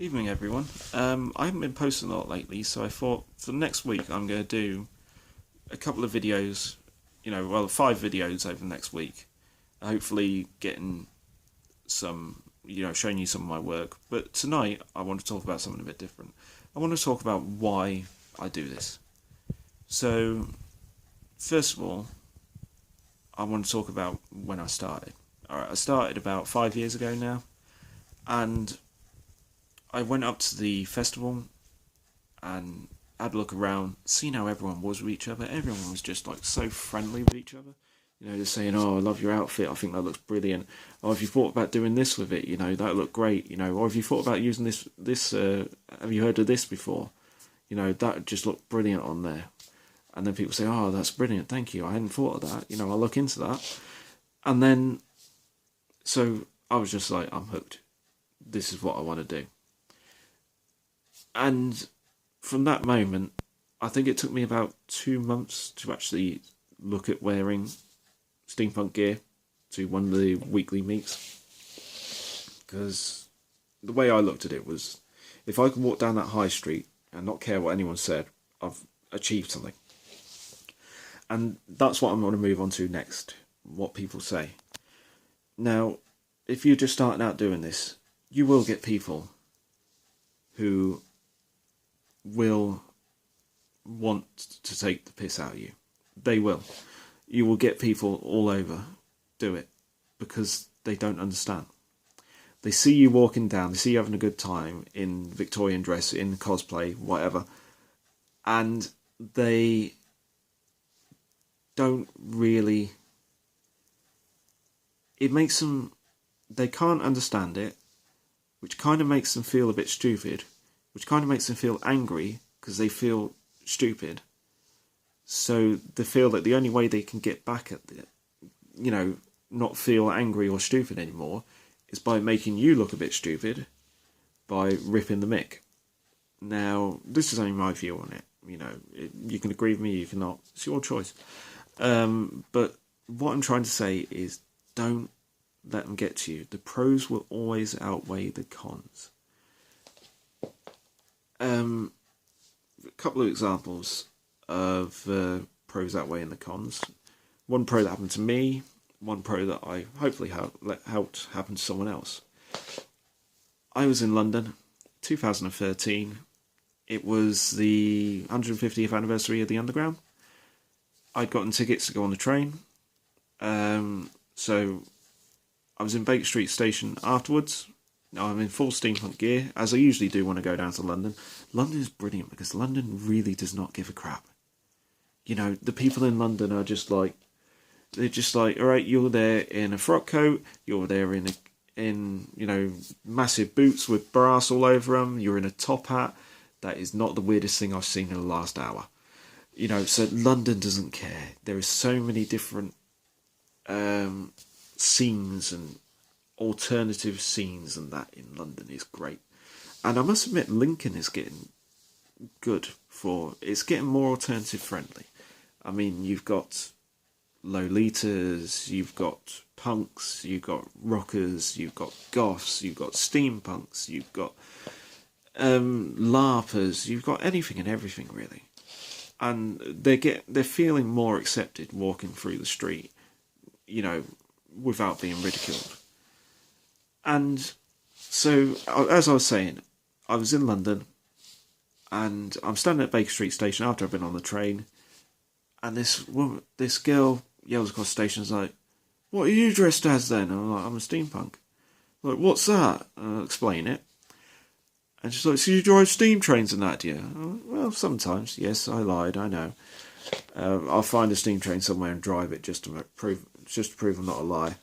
Evening, everyone. I haven't been posting a lot lately, so I thought for next week I'm going to do a couple of videos, 5 videos over the next week. Hopefully getting some, showing you some of my work. But tonight I want to talk about something a bit different. I want to talk about why I do this. So, first of all, I want to talk about when I started. Alright, I started about 5 years ago now, and I went up to the festival and had a look around, seen how everyone was with each other. Everyone was just like so friendly with each other. They're saying, "Oh, I love your outfit. I think that looks brilliant. Oh, have you thought about doing this with it? That looked great. Or have you thought about using this? Have you heard of this before? That just looked brilliant on there." And then people say, "Oh, that's brilliant. Thank you. I hadn't thought of that. I'll look into that." And then, so I was just like, I'm hooked. This is what I want to do. And from that moment, I think it took me about 2 months to actually look at wearing steampunk gear to one of the weekly meets. Because the way I looked at it was, if I could walk down that high street and not care what anyone said, I've achieved something. And that's what I'm going to move on to next, what people say. Now, if you're just starting out doing this, you will get people who will want to take the piss out of you. They will. You will get people all over do it because they don't understand. They see you walking down, they see you having a good time in Victorian dress, in cosplay, whatever, and they don't really... It makes them... They can't understand it, which kind of makes them feel a bit stupid, which kind of makes them feel angry because they feel stupid. So they feel that the only way they can get back at it, not feel angry or stupid anymore, is by making you look a bit stupid, by ripping the mick. Now, this is only my view on it. You can agree with me, you cannot. It's your choice. But what I'm trying to say is, don't let them get to you. The pros will always outweigh the cons. A couple of examples of pros outweighing the cons. One pro that happened to me, one pro that I hopefully helped happen to someone else. I was in London, 2013. It was the 150th anniversary of the Underground. I'd gotten tickets to go on the train. So I was in Baker Street Station afterwards. Now I'm in full steampunk gear, as I usually do when I go down to London. London is brilliant because London really does not give a crap. The people in London are just like, they're just like, alright, you're there in a frock coat, you're there in massive boots with brass all over them, you're in a top hat. That is not the weirdest thing I've seen in the last hour. So London doesn't care. There are so many different scenes and alternative scenes, and that in London is great. And I must admit, Lincoln is getting good it's getting more alternative friendly. I mean, you've got Lolitas, you've got punks, you've got rockers, you've got goths, you've got steampunks, you've got LARPers, you've got anything and everything really. And they're feeling more accepted walking through the street, without being ridiculed. And so, as I was saying, I was in London, and I'm standing at Baker Street Station after I've been on the train, and this girl yells across the station, is like, "What are you dressed as then?" And I'm like, "I'm a steampunk." I'm like, "What's that?" And I'll explain it. And she's like, "So you drive steam trains and that, do you?" I'm like, "Well, sometimes. Yes, I lied, I know. I'll find a steam train somewhere and drive it just to prove I'm not a lie.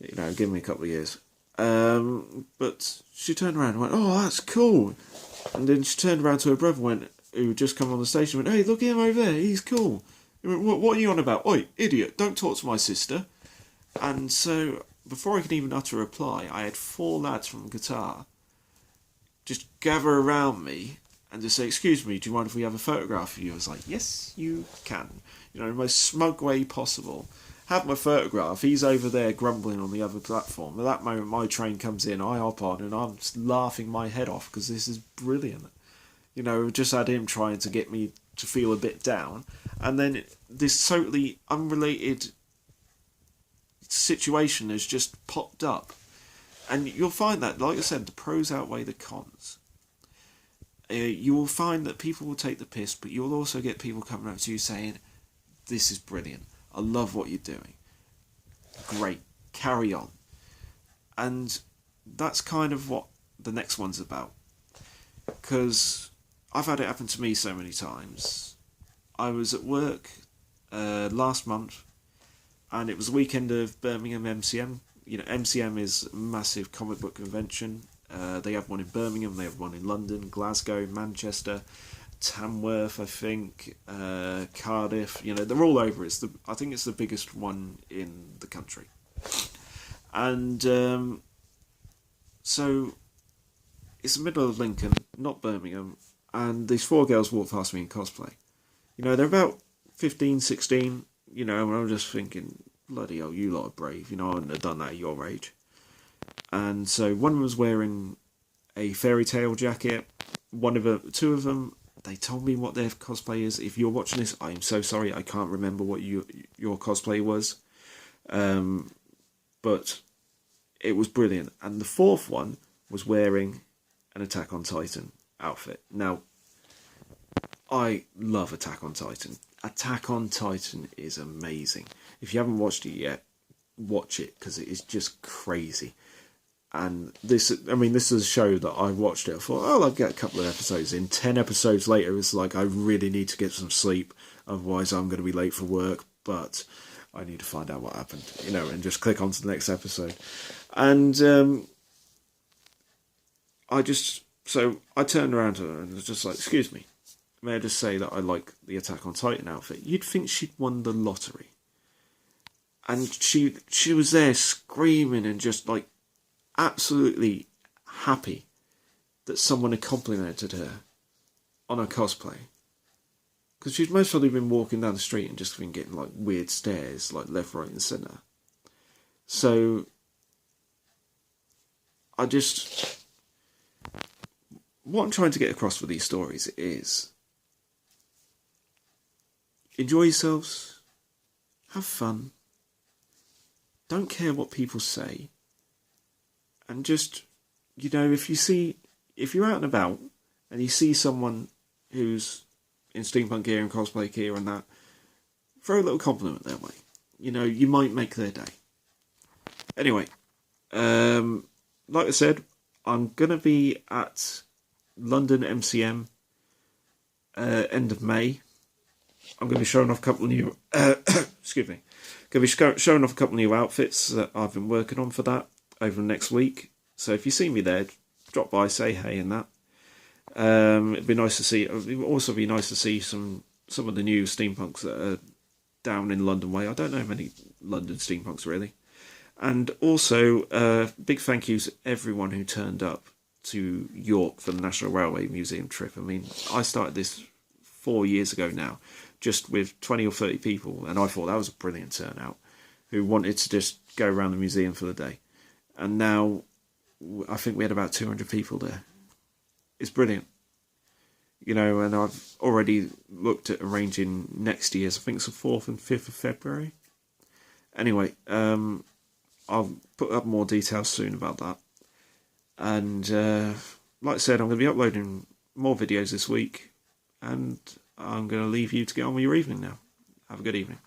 Give me a couple of years." But she turned around and went, "Oh, that's cool." And then she turned around to her brother, who had just come on the station, and went, "Hey, look at him over there, he's cool." He went, "What are you on about? Oi, idiot, don't talk to my sister." And so, before I could even utter a reply, I had 4 lads from guitar just gather around me and just say, "Excuse me, do you mind if we have a photograph of you?" I was like, "Yes, you can." In the most smug way possible. have my photograph. He's over there grumbling on the other platform. At that moment, my train comes in, I hop on, and I'm just laughing my head off because this is brilliant. You know, just had him trying to get me to feel a bit down, and then this totally unrelated situation has just popped up. And you'll find that, like I said, the pros outweigh the cons. You will find that people will take the piss, but you'll also get people coming up to you saying, this is brilliant, I love what you're doing, great, carry on. And that's kind of what the next one's about, because I've had it happen to me so many times. I was at work last month, and it was the weekend of Birmingham MCM. You know, MCM is a massive comic book convention. They have one in Birmingham, they have one in London, Glasgow, Manchester, Tamworth, I think, Cardiff. You know, they're all over. I think it's the biggest one in the country. And so it's the middle of Lincoln, not Birmingham, and these 4 girls walk past me in cosplay. You know, they're about 15, 16, you know, and I'm just thinking, bloody hell, you lot are brave. You know, I wouldn't have done that at your age. And so one was wearing a fairy tale jacket. Two of them, they told me what their cosplay is. If you're watching this, I'm so sorry, I can't remember what your cosplay was. But it was brilliant. And the 4th one was wearing an Attack on Titan outfit. Now, I love Attack on Titan. Attack on Titan is amazing. If you haven't watched it yet, watch it, because it is just crazy. And this is a show that I watched it. I thought, oh, I'll get a couple of episodes in. 10 episodes later, it's like, I really need to get some sleep, otherwise I'm going to be late for work, but I need to find out what happened, you know, and just click on to the next episode. And I turned around to her and was just like, excuse me, may I just say that I like the Attack on Titan outfit? You'd think she'd won the lottery. And she was there screaming and just like absolutely happy that someone had complimented her on her cosplay. Because she'd most probably been walking down the street and just been getting like weird stares, like left, right and centre. So what I'm trying to get across with these stories is, enjoy yourselves, have fun, don't care what people say, and just, you know, if you're out and about and you see someone who's in steampunk gear and cosplay gear and that, throw a little compliment their way. You know, you might make their day. Anyway, like I said, I'm going to be at London MCM end of May. I'm going to be showing off a couple of new excuse me. Going to be showing off a couple of new outfits that I've been working on for that over the next week. So if you see me there, drop by, say hey and that. It'd be nice to see. It'd also be nice to see some of the new steampunks that are down in London way. I don't know many London steampunks really. And also, big thank you to everyone who turned up to York for the National Railway Museum trip. I mean, I started this 4 years ago now, just with 20 or 30 people, and I thought that was a brilliant turnout, who wanted to just go around the museum for the day. And now, I think we had about 200 people there. It's brilliant. You know, and I've already looked at arranging next year's, I think it's the 4th and 5th of February. Anyway, I'll put up more details soon about that. And like I said, I'm going to be uploading more videos this week. And I'm going to leave you to get on with your evening now. Have a good evening.